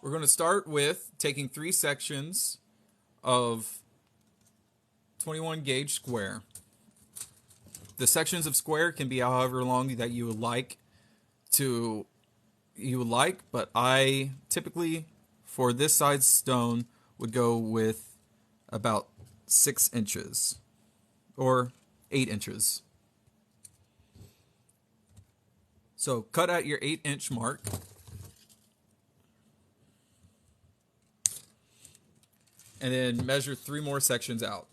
We're going to start with taking 3 sections of 21 gauge square. The sections of square can be however long that you would like but I typically for this size stone would go with about 6 inches or 8 inches. So cut at your 8-inch mark. And then measure 3 more sections out.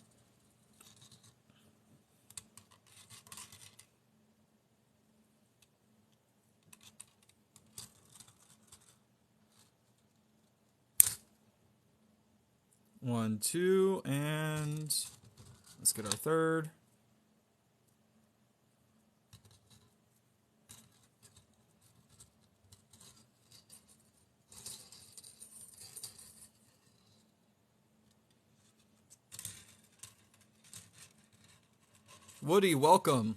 One, 2, and let's get our third. Woody, welcome.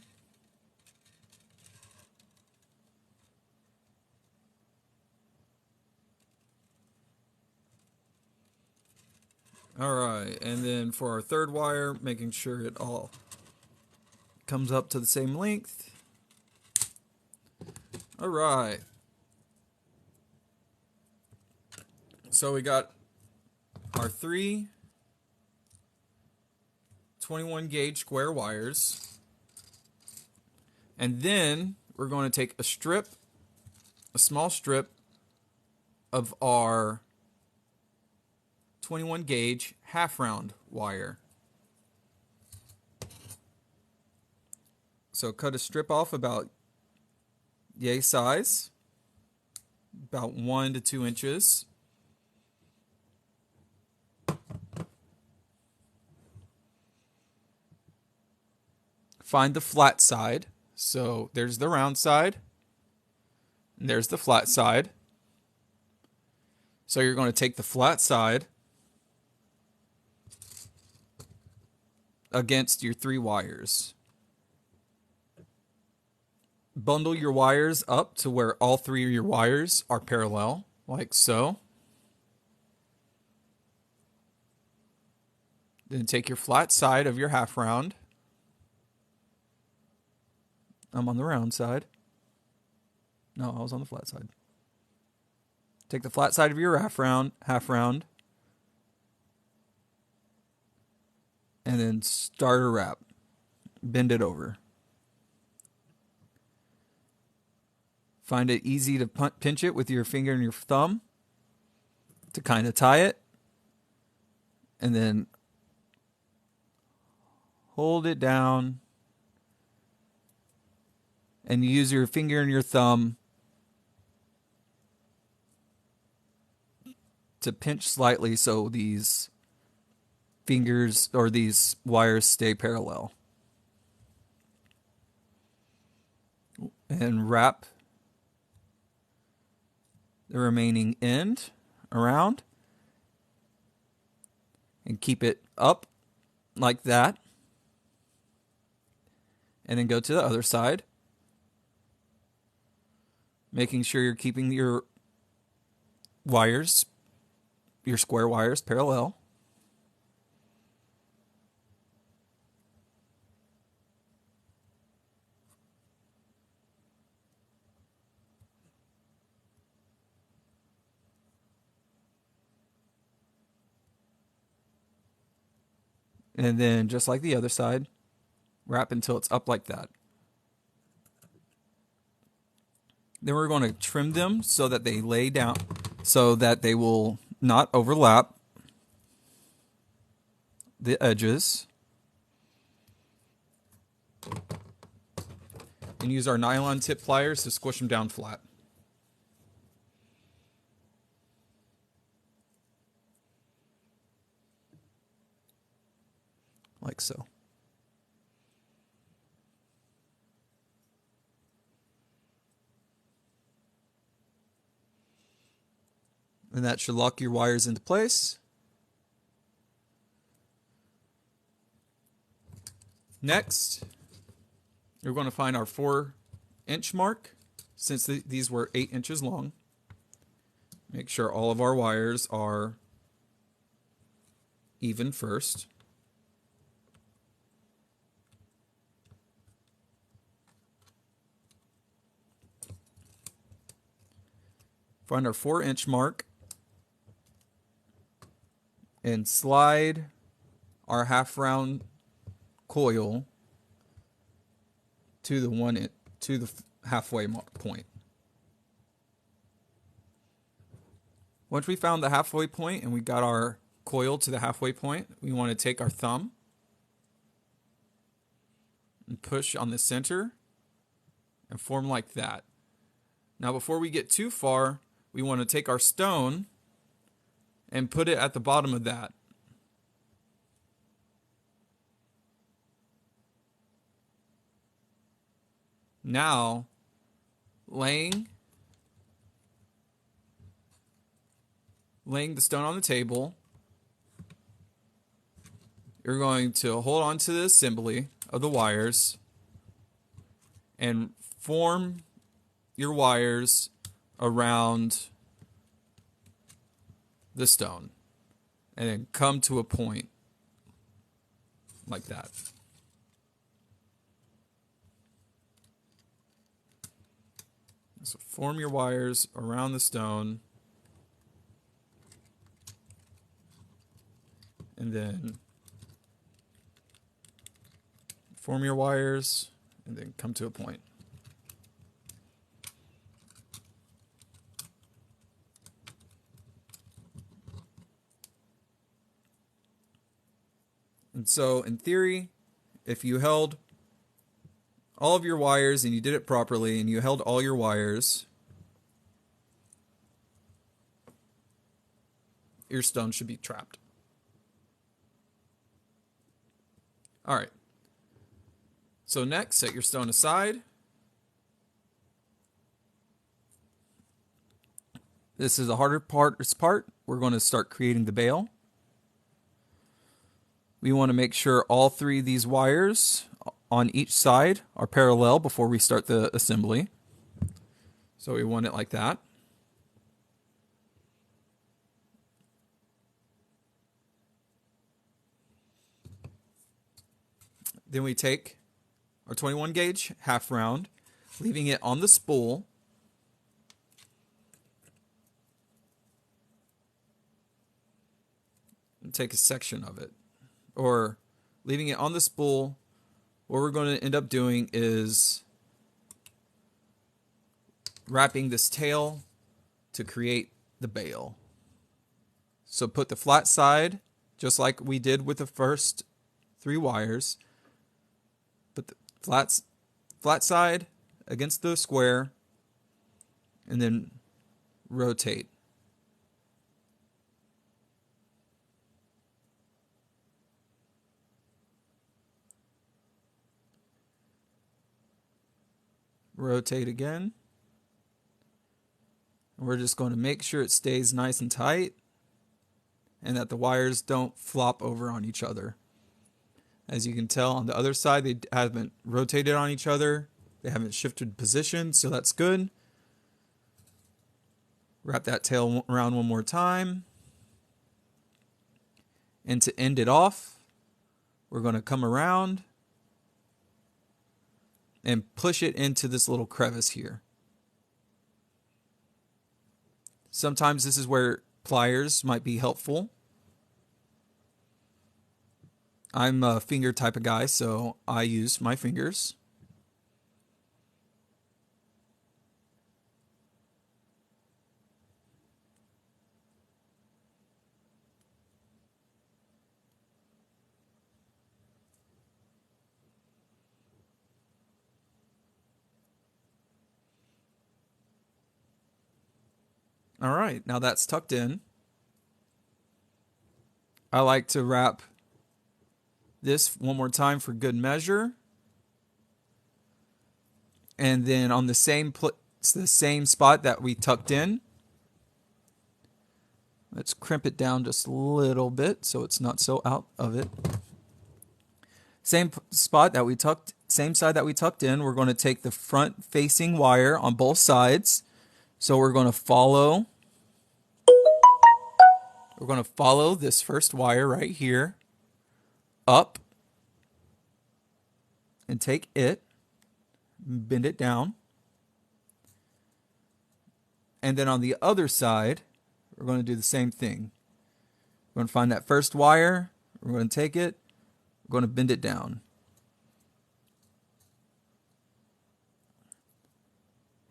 All right, and then for our third wire, making sure it all comes up to the same length. All right. So we got our 3 21 gauge square wires. And then we're going to take a small strip of our 21 gauge half round wire. So cut a strip off about yay size, about 1 to 2 inches. Find the flat side. So there's the round side, and there's the flat side. So you're going to take the flat side against your 3 wires. Bundle your wires up to where all 3 of your wires are parallel, like so. Then take your flat side of your half round. I'm on the round side. No, I was on the flat side. Take the flat side of your half round, and then start a wrap. Bend it over. Find it easy to pinch it with your finger and your thumb to kind of tie it. And then hold it down and use your finger and your thumb to pinch slightly so these fingers or these wires stay parallel. And wrap the remaining end around and keep it up like that. And then go to the other side, making sure you're keeping your wires, your square wires, parallel. And then just like the other side, wrap until it's up like that. Then we're going to trim them so that they lay down, so that they will not overlap the edges. And use our nylon tip pliers to squish them down flat. Like so. And that should lock your wires into place. Next, we're going to find our 4-inch mark, since these were 8 inches long. Make sure all of our wires are even first. Find our 4-inch mark and slide our half round coil to the halfway point. Once we found the halfway point and we got our coil to the halfway point, we want to take our thumb and push on the center and form like that. Now before we get too far, we want to take our stone and put it at the bottom of that. Now, laying the stone on the table, you're going to hold on to the assembly of the wires and form your wires around the stone and then come to a point like that. So form your wires around the stone and then form your wires and then come to a point. And so in theory, if you held all of your wires and you did it properly and you held all your wires, your stone should be trapped. All right. So next, set your stone aside. This is the harder part. We're going to start creating the bail. We want to make sure all 3 of these wires on each side are parallel before we start the assembly. So we want it like that. Then we take our 21 gauge half round, leaving it on the spool. And take a section of it. Or leaving it on the spool, what we're going to end up doing is wrapping this tail to create the bail. So put the flat side, just like we did with the first 3 wires, put the flat side against the square, and then rotate. Rotate again. And we're just going to make sure it stays nice and tight and that the wires don't flop over on each other. As you can tell on the other side, they haven't rotated on each other. They haven't shifted position, so that's good. Wrap that tail around one more time. And to end it off, we're going to come around and push it into this little crevice here. Sometimes this is where pliers might be helpful. I'm a finger type of guy, so I use my fingers. All right, now that's tucked in. I like to wrap this one more time for good measure. And then on the same spot that we tucked in, let's crimp it down just a little bit so it's not so out of it. Same side that we tucked in, we're going to take the front facing wire on both sides. So we're going to follow We're going to follow this first wire right here up and take it, bend it down. And then on the other side, we're going to do the same thing. We're going to find that first wire, we're going to take it, we're going to bend it down.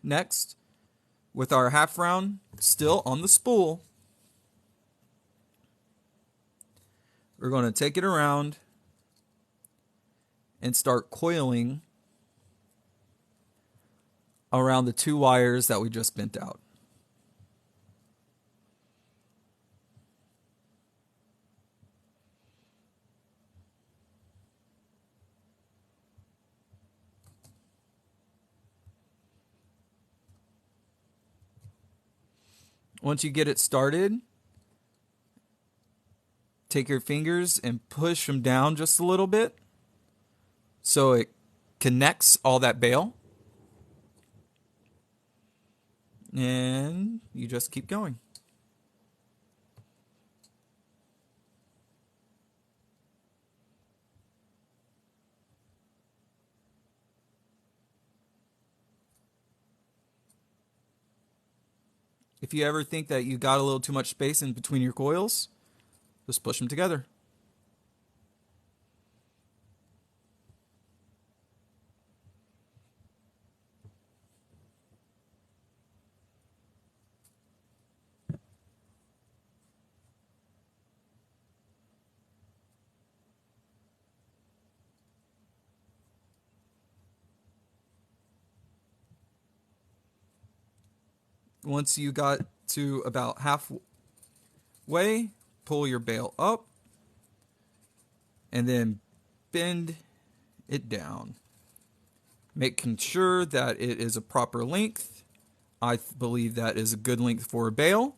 Next, with our half round still on the spool, we're going to take it around and start coiling around the 2 wires that we just bent out. Once you get it started, take your fingers and push them down just a little bit so it connects all that bale. And you just keep going. If you ever think that you got a little too much space in between your coils, just push them together. Once you got to about halfway, pull your bale up and then bend it down, making sure that it is a proper length. I believe that is a good length for a bale.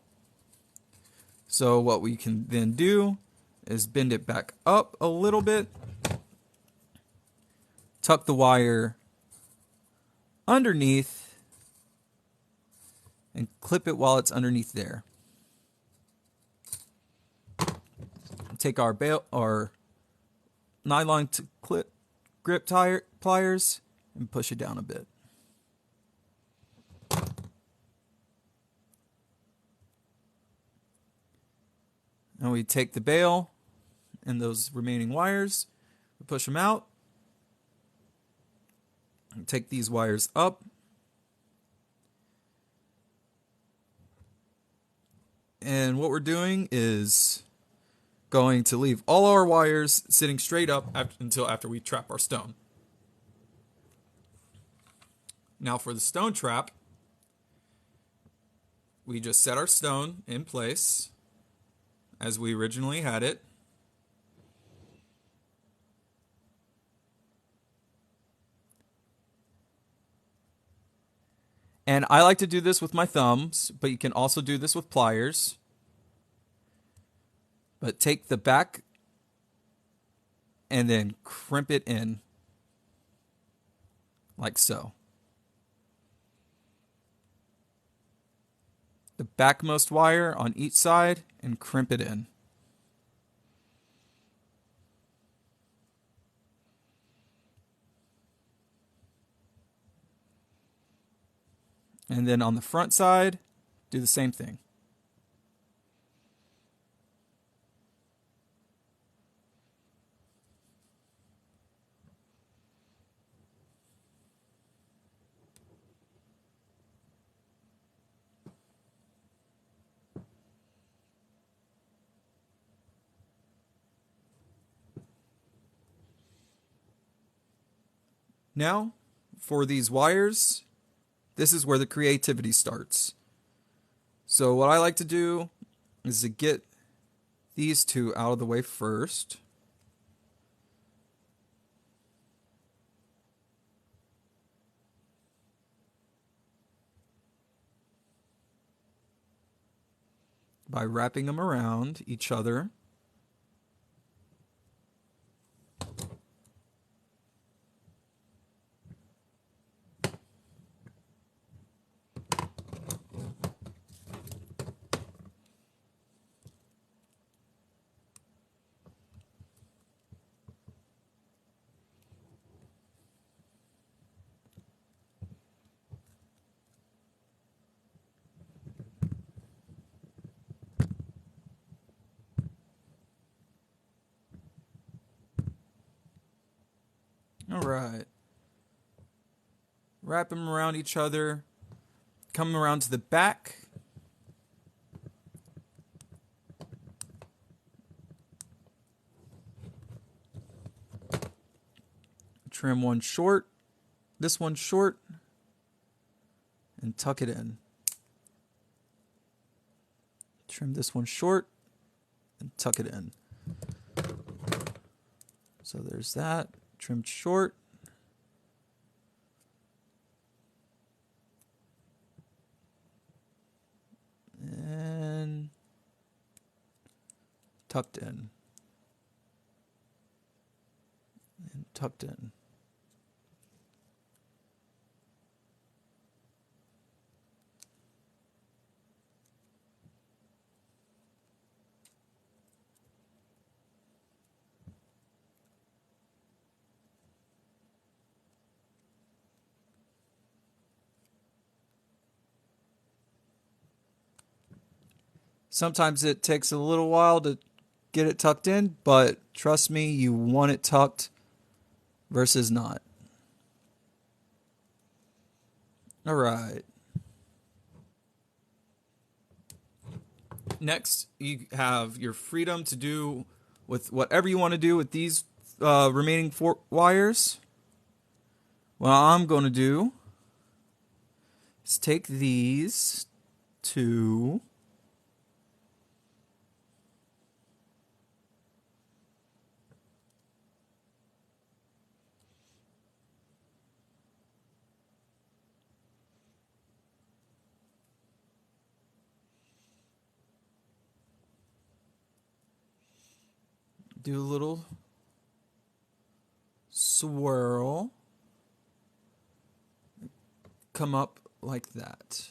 So what we can then do is bend it back up a little bit, tuck the wire underneath, and clip it while it's underneath there. Take our nylon grip pliers and push it down a bit. And we take the bale and those remaining wires, we push them out, and take these wires up, and what we're doing is going to leave all our wires sitting straight up until after we trap our stone. Now for the stone trap, we just set our stone in place as we originally had it. And I like to do this with my thumbs, but you can also do this with pliers. But take the back and then crimp it in like so. The backmost wire on each side and crimp it in. And then on the front side, do the same thing. Now, for these wires, this is where the creativity starts. So what I like to do is to get these 2 out of the way first. By wrapping them around each other. All right. Wrap them around each other. Come around to the back. Trim one short, this one short, and tuck it in. Trim this one short and tuck it in. So there's that, trimmed short. And tucked in. And tucked in. Sometimes it takes a little while to get it tucked in, but trust me, you want it tucked versus not. All right. Next, you have your freedom to do with whatever you want to do with these remaining 4 wires. What I'm going to do is take these 2 do a little swirl, come up like that.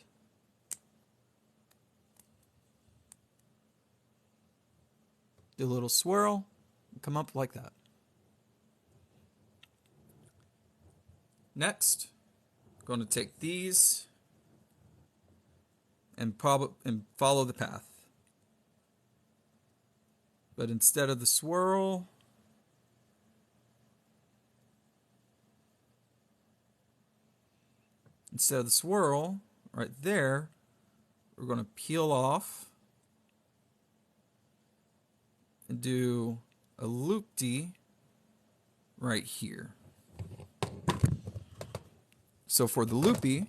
Do a little swirl, come up like that. Next, I'm going to take these and follow the path. But instead of the swirl, right there, we're going to peel off and do a loop-de right here. So for the loopy,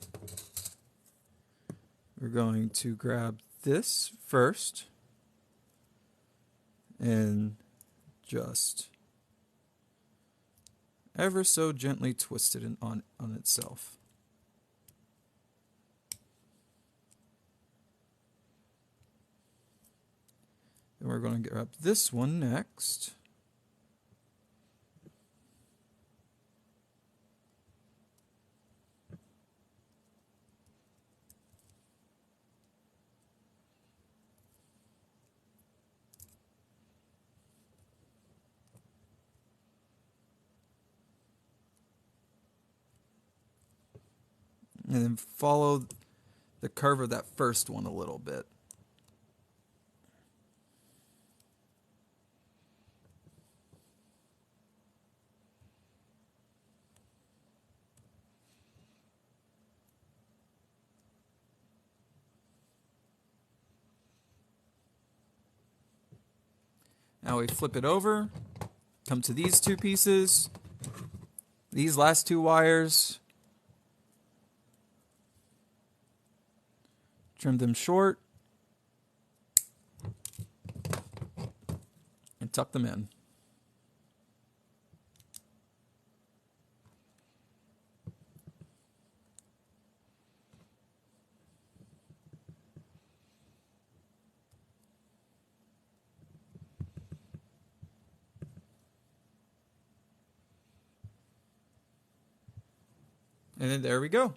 we're going to grab this first and just ever so gently twist it on itself. And we're going to grab this one next. And then follow the curve of that first one a little bit. Now we flip it over, come to these 2 pieces, these last 2 wires, trim them short, and tuck them in. And then there we go.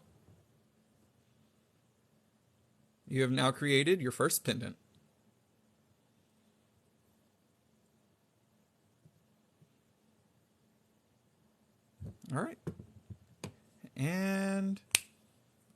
You have now created your first pendant. All right. And